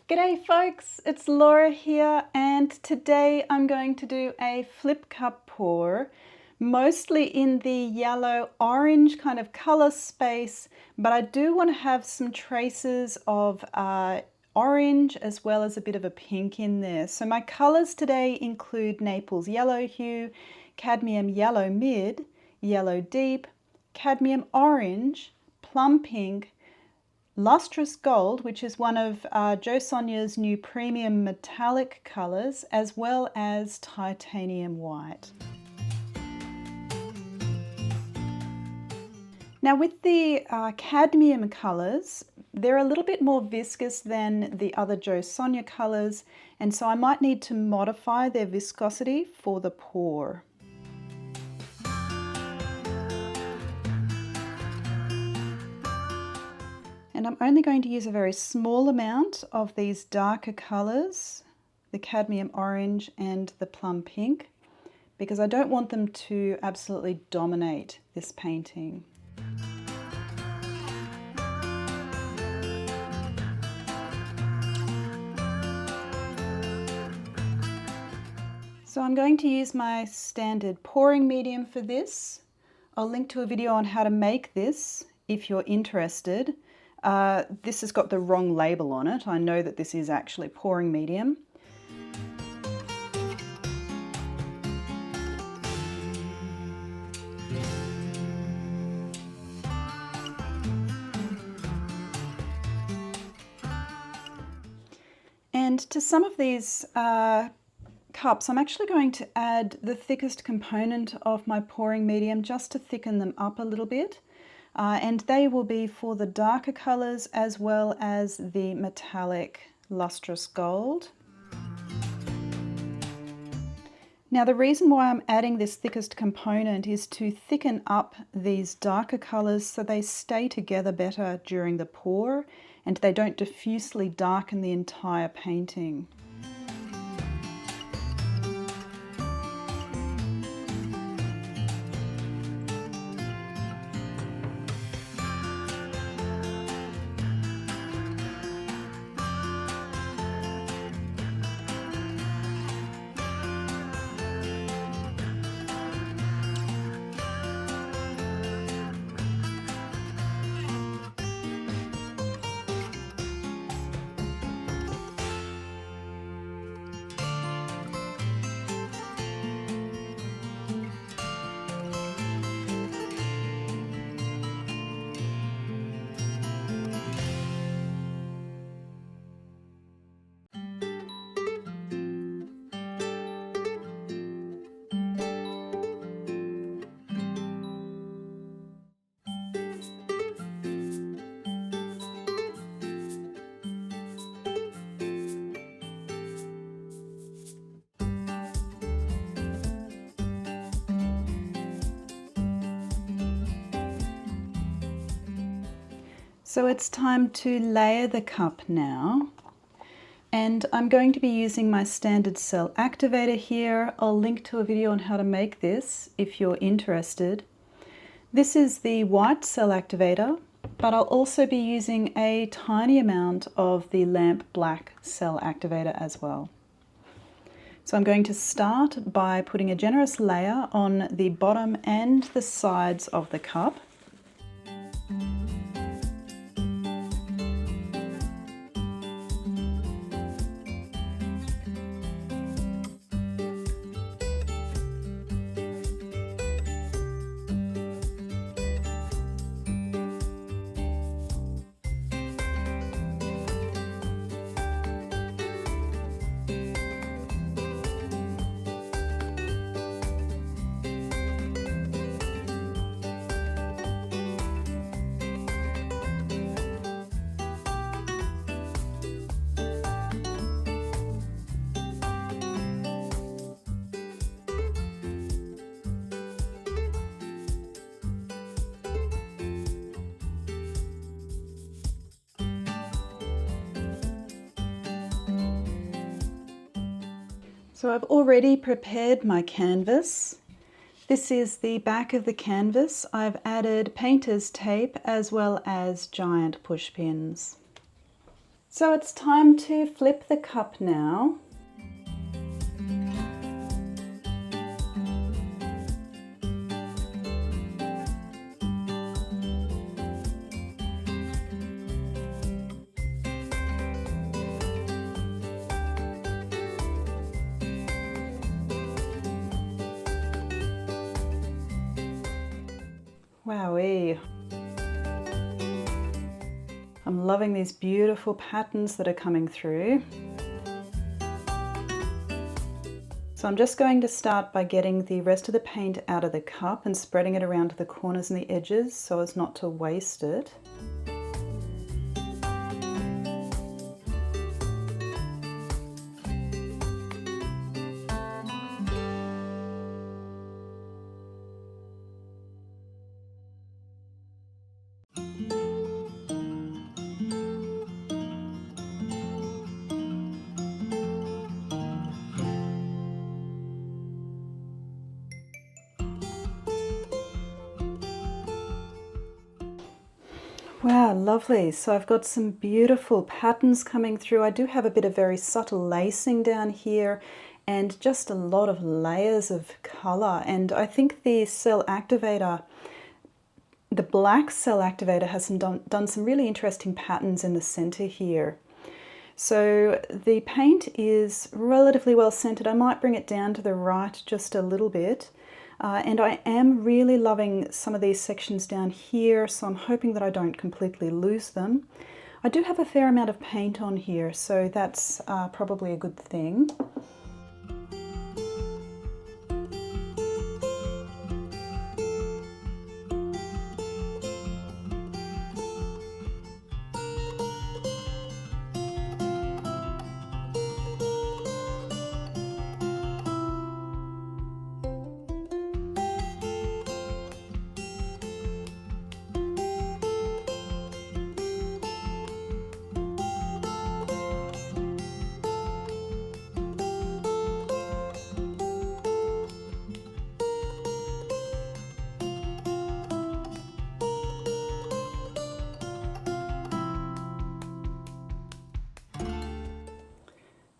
G'day folks, it's Laura here, and today I'm going to do a flip cup pour, mostly in the yellow orange kind of color space, but I do want to have some traces of orange as well as a bit of a pink in there. So my colors today include Naples yellow hue, cadmium yellow mid, yellow deep, cadmium orange, plum pink, Lustrous gold, which is one of Sonja's new premium metallic colours, as well as titanium white. Now with the cadmium colours, they're a little bit more viscous than the other Sonja colours, and so I might need to modify their viscosity for the pour. And I'm only going to use a very small amount of these darker colours, the cadmium orange and the plum pink, because I don't want them to absolutely dominate this painting. So I'm going to use my standard pouring medium for this. I'll link to a video on how to make this if you're interested. This has got the wrong label on it. I know that this is actually pouring medium. And to some of these cups, I'm actually going to add the thickest component of my pouring medium just to thicken them up a little bit. And they will be for the darker colours as well as the metallic lustrous gold. Now the reason why I'm adding this thickest component is to thicken up these darker colours so they stay together better during the pour and they don't diffusely darken the entire painting. So it's time to layer the cup now, and I'm going to be using my standard cell activator here. I'll link to a video on how to make this if you're interested. This is the white cell activator, but I'll also be using a tiny amount of the lamp black cell activator as well. So I'm going to start by putting a generous layer on the bottom and the sides of the cup. So I've already prepared my canvas. This is the back of the canvas. I've added painter's tape as well as giant push pins. So it's time to flip the cup now. Wowee! I'm loving these beautiful patterns that are coming through. So I'm just going to start by getting the rest of the paint out of the cup and spreading it around the corners and the edges so as not to waste it. Wow, lovely. So I've got some beautiful patterns coming through. I do have a bit of very subtle lacing down here and just a lot of layers of colour. And I think the cell activator, the black cell activator, has done some really interesting patterns in the centre here. So the paint is relatively well centered. I might bring it down to the right just a little bit. And I am really loving some of these sections down here, so I'm hoping that I don't completely lose them. I do have a fair amount of paint on here, so that's probably a good thing.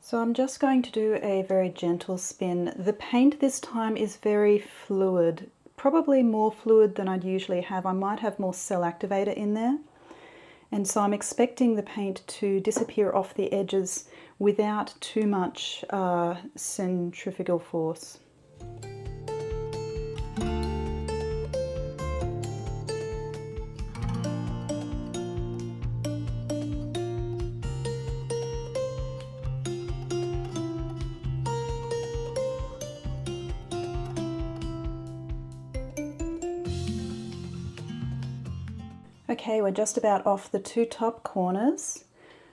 So I'm just going to do a very gentle spin. The paint this time is very fluid, probably more fluid than I'd usually have. I might have more cell activator in there. And so I'm expecting the paint to disappear off the edges without too much centrifugal force. Okay, we're just about off the two top corners,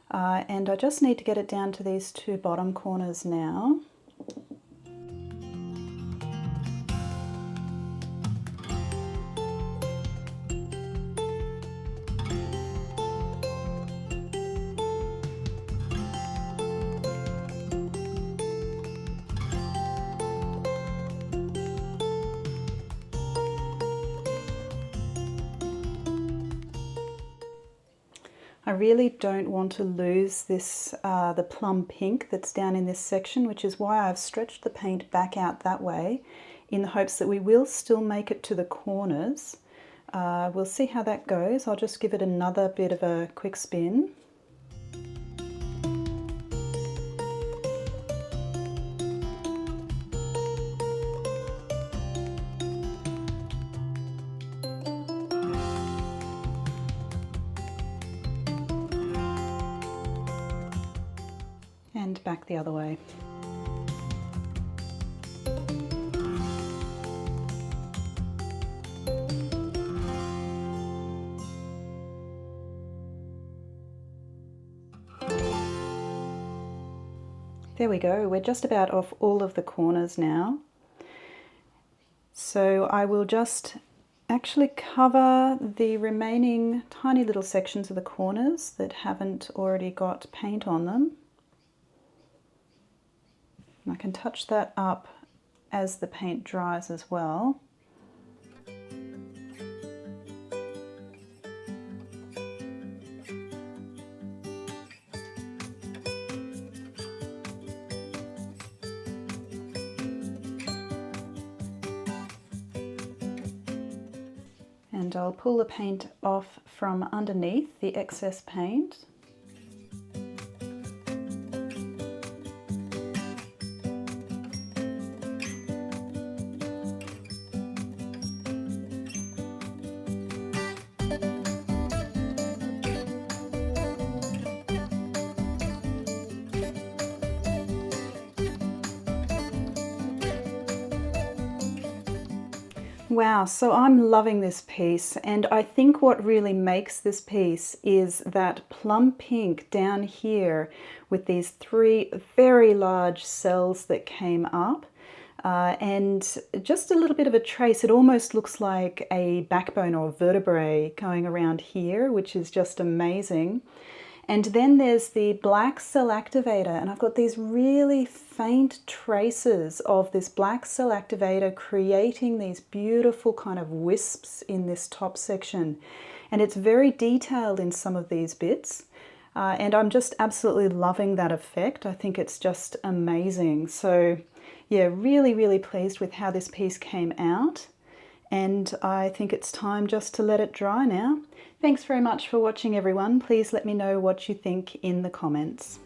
and I just need to get it down to these two bottom corners now. I really don't want to lose this, the plum pink that's down in this section, which is why I've stretched the paint back out that way in the hopes that we will still make it to the corners. We'll see how that goes. I'll just give it another bit of a quick spin. And back the other way. There we go, we're just about off all of the corners now. So I will just actually cover the remaining tiny little sections of the corners that haven't already got paint on them. And I can touch that up as the paint dries as well. and I'll pull the paint off from underneath, the excess paint. Wow, so I'm loving this piece, and I think what really makes this piece is that plum pink down here with these 3 very large cells that came up, and just a little bit of a trace. It almost looks like a backbone or vertebrae going around here, which is just amazing. And then there's the black cell activator, and I've got these really faint traces of this black cell activator creating these beautiful kind of wisps in this top section. And it's very detailed in some of these bits. And I'm just absolutely loving that effect. I think it's just amazing. So yeah, really, really pleased with how this piece came out. And I think it's time just to let it dry now. Thanks very much for watching, everyone. Please let me know what you think in the comments.